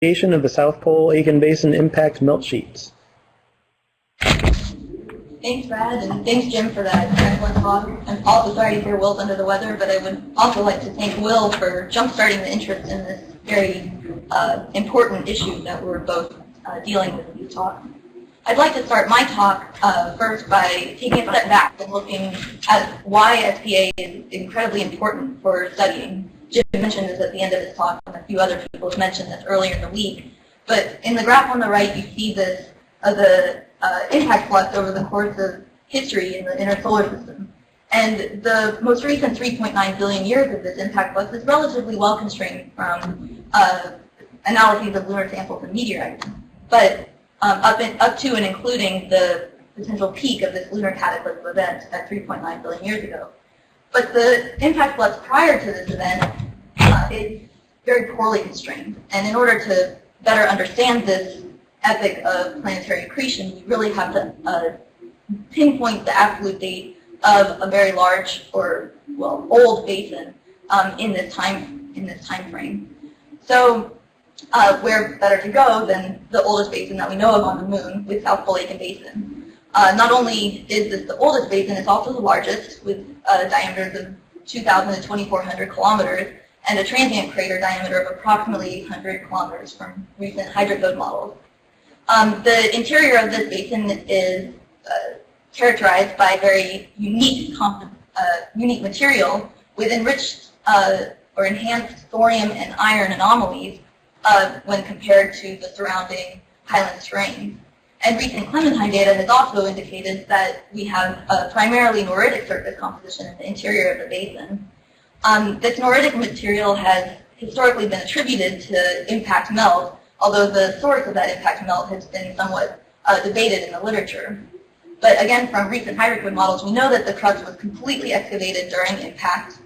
Creation of the South Pole Aitken Basin impact melt sheets. Thanks, Brad, and thanks, Jim, for that excellent talk. I'm also sorry to hear Will's under the weather, but I would also like to thank Will for jump-starting the interest in this very important issue that we're both dealing with in this talk. I'd like to start my talk first by taking a step back and looking at why SPA is incredibly important for studying. Jim mentioned this at the end of his talk, and a few other people have mentioned this earlier in the week. But in the graph on the right, you see this the impact flux over the course of history in the inner solar system. And the most recent 3.9 billion years of this impact flux is relatively well constrained from analyses of lunar samples and meteorites. But up to and including the potential peak of this lunar cataclysm event at 3.9 billion years ago. But the impact flux prior to this event is very poorly constrained. And in order to better understand this epoch of planetary accretion, we really have to pinpoint the absolute date of a very large or, well, old basin in this time frame. So where better to go than the oldest basin that we know of on the moon, with South Pole Aitken Basin. Not only is this the oldest basin, it's also the largest, with diameters of 2,000 to 2,400 kilometers, and a transient crater diameter of approximately 800 kilometers from recent hydrocode models. The interior of this basin is characterized by very unique material with enriched or enhanced thorium and iron anomalies when compared to the surrounding highland terrain. And recent Clementine data has also indicated that we have a primarily noritic surface composition in the interior of the basin. This noritic material has historically been attributed to impact melt, although the source of that impact melt has been somewhat debated in the literature. But again, from recent hydrocode models, we know that the crust was completely excavated during impact,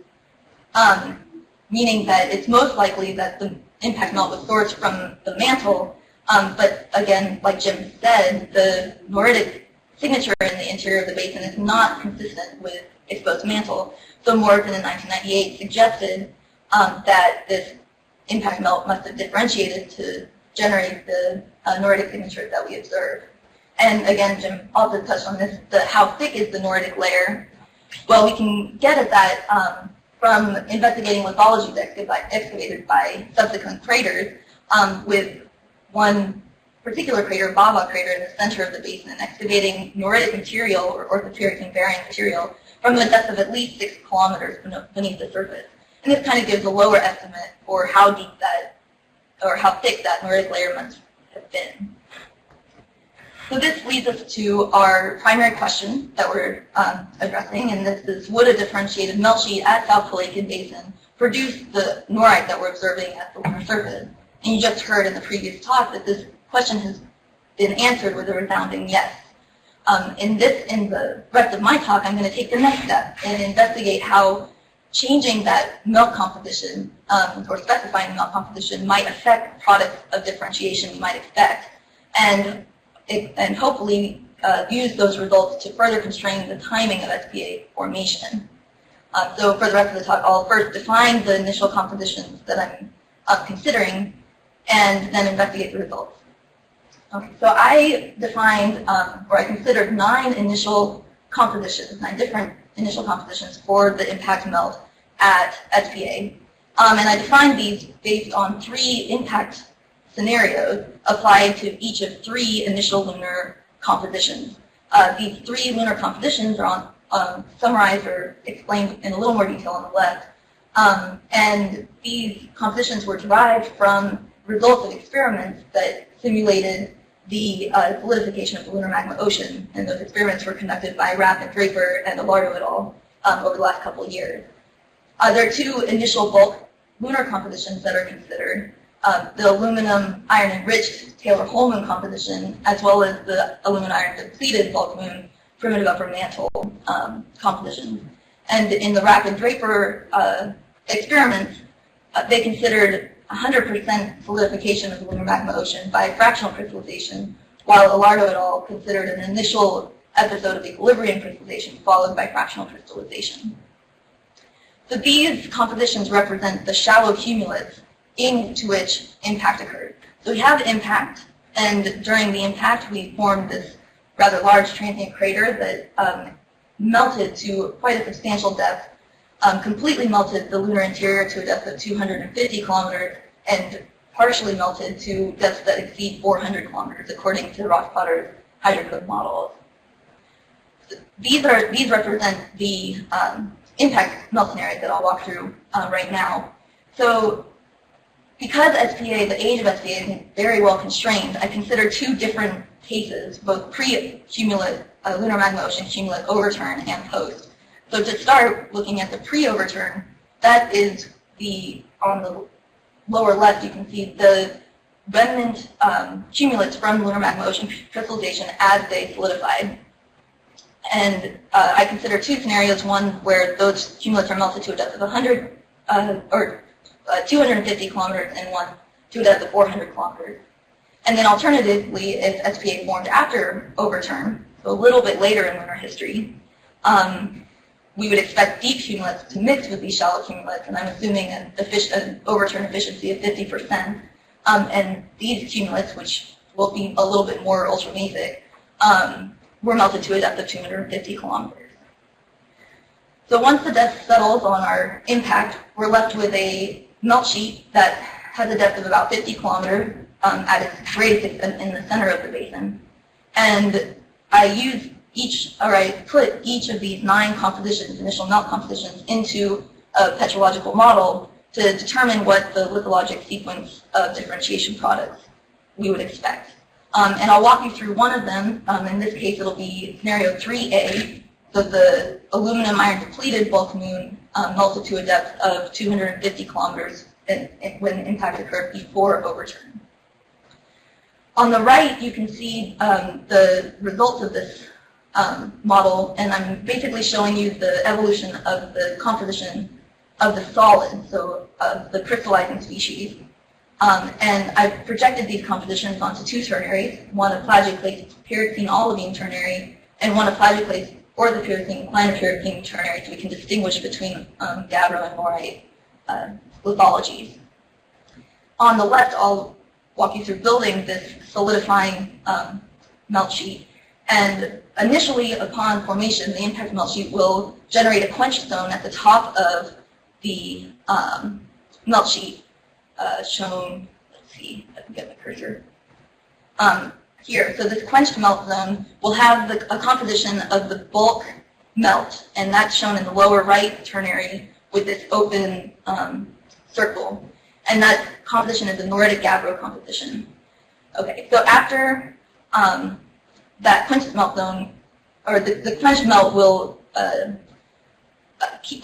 meaning that it's most likely that the impact melt was sourced from the mantle. But again, like Jim said, the noritic signature in the interior of the basin is not consistent with exposed mantle. So Morgan in 1998 suggested that this impact melt must have differentiated to generate the noritic signature that we observe. And again, Jim also touched on this, how thick is the noritic layer? Well, we can get at that from investigating lithologies excavated by subsequent craters, with one particular crater, Baba crater, in the center of the basin, excavating noritic material or orthoperic invariant material from a depth of at least 6 kilometers beneath the surface. And this kind of gives a lower estimate for how deep that, or how thick that noritic layer must have been. So this leads us to our primary question that we're addressing, and this is, would a differentiated melt sheet at South Pole Aitken Basin produce the norite that we're observing at the lunar surface? And you just heard in the previous talk that this question has been answered with a resounding yes. In the rest of my talk, I'm going to take the next step and investigate how changing that melt composition or specifying the melt composition might affect products of differentiation we might expect, and hopefully use those results to further constrain the timing of SPA formation. So for the rest of the talk, I'll first define the initial compositions that I'm considering, and then investigate the results. Okay, so I defined, or I considered 9 initial compositions, 9 different initial compositions for the impact melt at SPA. And I defined these based on 3 impact scenarios applied to each of 3 initial lunar compositions. These 3 lunar compositions are summarized or explained in a little more detail on the left. And these compositions were derived from results of experiments that simulated the solidification of the lunar magma ocean, and those experiments were conducted by Rapp and Draper and Alardo et al. Over the last couple of years. There are 2 initial bulk lunar compositions that are considered, the aluminum iron enriched Taylor-Holman composition, as well as the aluminum iron depleted bulk moon primitive upper mantle composition. And in the Rapp and Draper experiments, they considered 100% solidification of the lunar magma ocean by fractional crystallization, while Alardo et al. Considered an initial episode of equilibrium crystallization followed by fractional crystallization. So these compositions represent the shallow cumulus into which impact occurred. So we have impact, and during the impact we formed this rather large transient crater that melted to quite a substantial depth, completely melted the lunar interior to a depth of 250 kilometers, and partially melted to depths that exceed 400 kilometers, according to Ross-Potter's hydrocode models. These represent the impact melt scenarios that I'll walk through right now. So because SPA, the age of SPA is very well constrained, I consider two different cases, both pre-cumulate lunar magma ocean cumulate overturn and post. So to start looking at the pre-overturn, that is on the lower left, you can see the remnant cumulates from lunar magma ocean crystallization as they solidified. And I consider two scenarios, one where those cumulates are melted to a depth of 100 or 250 kilometers, and one to a depth of 400 kilometers. And then alternatively, if SPA formed after overturn, so a little bit later in lunar history, we would expect deep cumulates to mix with these shallow cumulates, and I'm assuming an overturn efficiency of 50%. And these cumulates, which will be a little bit more ultramafic, were melted to a depth of 250 kilometers. So once the depth settles on our impact, we're left with a melt sheet that has a depth of about 50 kilometers at its greatest extent in the center of the basin. And I put each of these 9 compositions, initial melt compositions, into a petrological model to determine what the lithologic sequence of differentiation products we would expect. And I'll walk you through one of them. In this case, it'll be scenario 3A, so the aluminum iron depleted bulk moon melted to a depth of 250 kilometers when impact occurred before overturn. On the right, you can see the results of this model, and I'm basically showing you the evolution of the composition of the solid, so of the crystallizing species. And I've projected these compositions onto 2 ternaries, one a plagioclase pyroxene olivine ternary, and one a plagioclase orthopyroxene clinopyroxene ternary, so we can distinguish between gabbro and norite lithologies. On the left, I'll walk you through building this solidifying melt sheet. And initially, upon formation, the impact melt sheet will generate a quench zone at the top of the melt sheet, shown, let's see if I can get my cursor, here. So this quenched melt zone will have a composition of the bulk melt, and that's shown in the lower right ternary with this open circle. And that composition is a noritic gabbro composition. Okay, so after that quenched melt zone, or the quenched melt will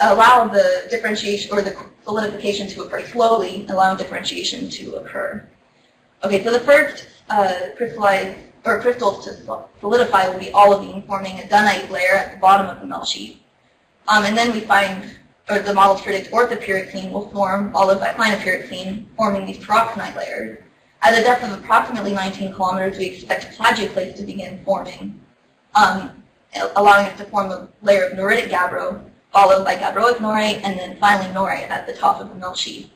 allow the differentiation or the solidification to occur slowly, allowing differentiation to occur. Okay, so the first crystals to solidify will be olivine, forming a dunite layer at the bottom of the melt sheet. And then we find, or the models predict orthopyroxene will form, followed by clinopyroxene, forming these peroxenite layers. At a depth of approximately 19 kilometers, we expect plagioclase to begin forming, allowing it to form a layer of noritic gabbro, followed by gabbroic norite, and then finally norite at the top of the melt sheet.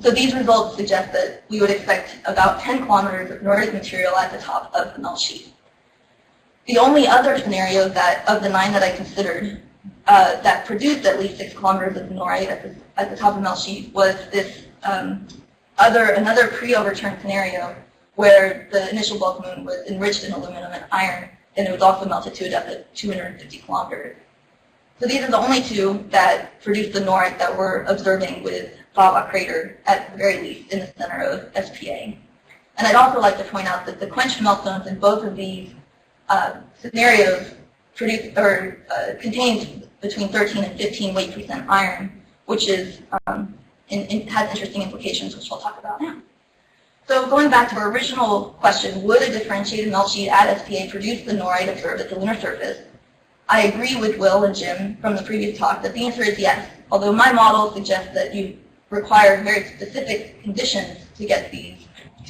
So these results suggest that we would expect about 10 kilometers of noritic material at the top of the melt sheet. The only other scenario of the 9 that I considered that produced at least 6 kilometers of norite at the top of the melt sheet was this another pre-overturn scenario where the initial bulk moon was enriched in aluminum and iron, and it was also melted to a depth of 250 kilometers. So these are the only 2 that produced the norite that we're observing with Baba crater, at the very least, in the center of SPA. And I'd also like to point out that the quenched melt zones in both of these scenarios contained between 13 and 15 weight percent iron, which is has interesting implications, which I'll talk about now. So going back to our original question, would a differentiated melt sheet at SPA produce the norite observed at the lunar surface? I agree with Will and Jim from the previous talk that the answer is yes, although my model suggests that you require very specific conditions to get the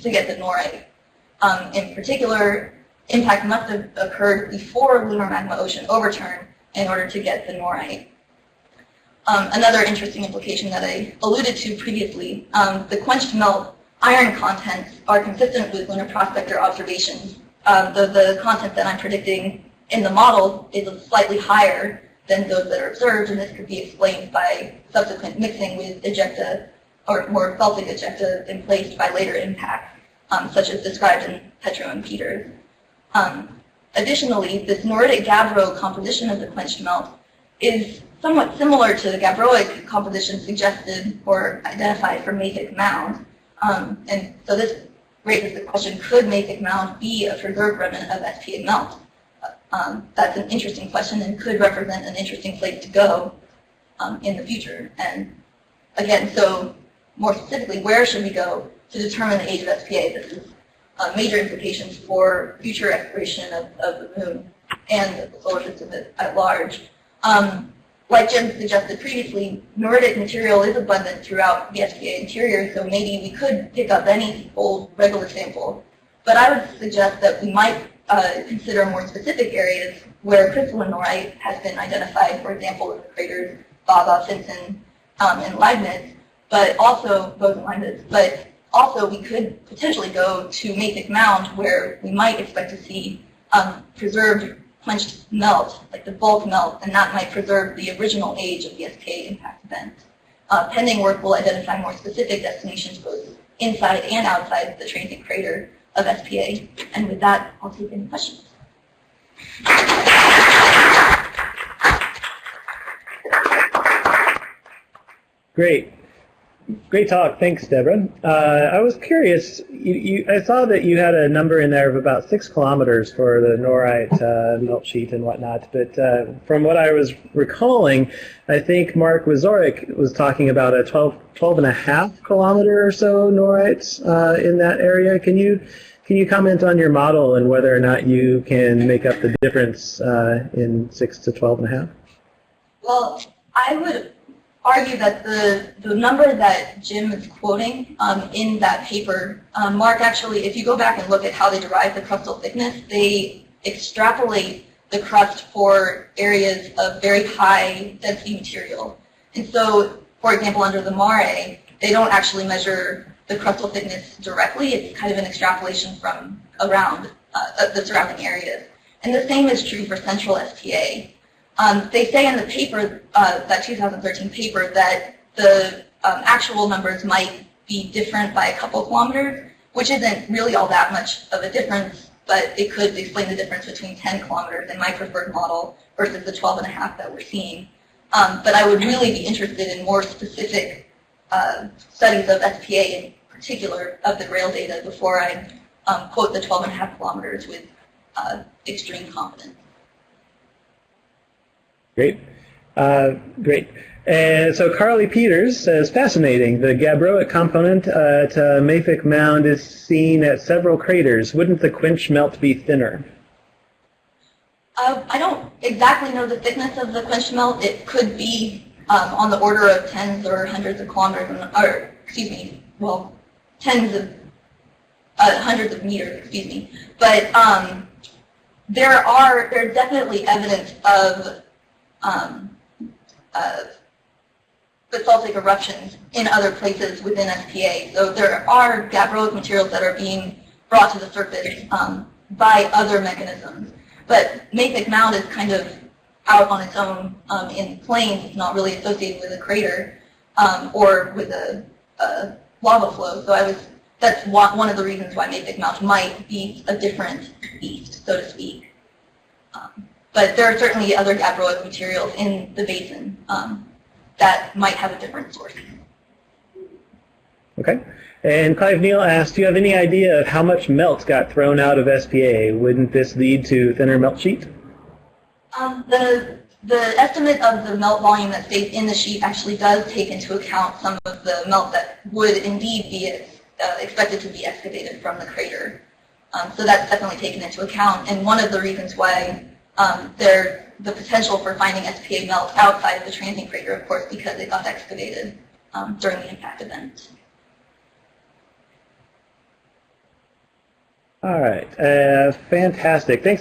norite. In particular, impact must have occurred before lunar magma ocean overturn in order to get the norite. Another interesting implication that I alluded to previously, the quenched melt iron contents are consistent with lunar prospector observations. The content that I'm predicting in the model is slightly higher than those that are observed, and this could be explained by subsequent mixing with ejecta or more felsic ejecta emplaced by later impacts, such as described in Petro and Peters. Additionally, this noritic gabbro composition of the quenched melt is somewhat similar to the gabbroic composition suggested or identified for mafic mound. And so this raises the question, could mafic mound be a preserved remnant of SPA melt? That's an interesting question and could represent an interesting place to go in the future. And again, so more specifically, where should we go to determine the age of SPA? This is major implications for future exploration of the moon and the solar system at large. Like Jim suggested previously, noritic material is abundant throughout the SPA interior, so maybe we could pick up any old regular sample. But I would suggest that we might consider more specific areas where crystalline norite has been identified, for example, in the craters Baba, Finson, and Leibniz, but also Bose and Leibniz. But also we could potentially go to mafic mound, where we might expect to see preserved quenched melt, like the bulk melt, and that might preserve the original age of the SPA impact event. Pending work will identify more specific destinations both inside and outside the transient crater of SPA. And with that, I'll take any questions. Great. Great talk. Thanks, Deborah. I was curious, I saw that you had a number in there of about 6 kilometers for the norite melt sheet and whatnot, but from what I was recalling, I think Mark Wazorek was talking about a 12 and a half kilometer or so norites in that area. Can you comment on your model and whether or not you can make up the difference in 6 to 12 and a half? Well, I would argue that the number that Jim is quoting in that paper, Mark actually, if you go back and look at how they derive the crustal thickness, they extrapolate the crust for areas of very high density material. And so, for example, under the Mare, they don't actually measure the crustal thickness directly. It's kind of an extrapolation from around the surrounding areas. And the same is true for central SPA. They say in the paper, that 2013 paper, that the actual numbers might be different by a couple kilometers, which isn't really all that much of a difference, but it could explain the difference between 10 kilometers in my preferred model versus the 12 and a half that we're seeing. But I would really be interested in more specific studies of SPA, in particular of the GRAIL data, before I quote the 12 and a half kilometers with extreme confidence. Great. Great. And so Carly Peters says, fascinating. The gabbroic component at mafic mound is seen at several craters. Wouldn't the quench melt be thinner? I don't exactly know the thickness of the quench melt. It could be on the order of tens or hundreds of kilometers, or excuse me, well, hundreds of meters, excuse me. But there's definitely evidence of basaltic eruptions in other places within SPA. So there are gabbroic materials that are being brought to the surface by other mechanisms. But mafic mound is kind of out on its own in plains. It's not really associated with a crater or with a lava flow. So that's one of the reasons why mafic mound might be a different beast, so to speak. But there are certainly other gabbroic materials in the basin that might have a different source. Okay. And Clive Neal asked, do you have any idea of how much melt got thrown out of SPA? Wouldn't this lead to thinner melt sheet? The estimate of the melt volume that stays in the sheet actually does take into account some of the melt that would indeed be expected to be excavated from the crater. So that's definitely taken into account. And one of the reasons why there's the potential for finding SPA melt outside of the transient crater, of course, because it got excavated during the impact event. All right. Fantastic. Thanks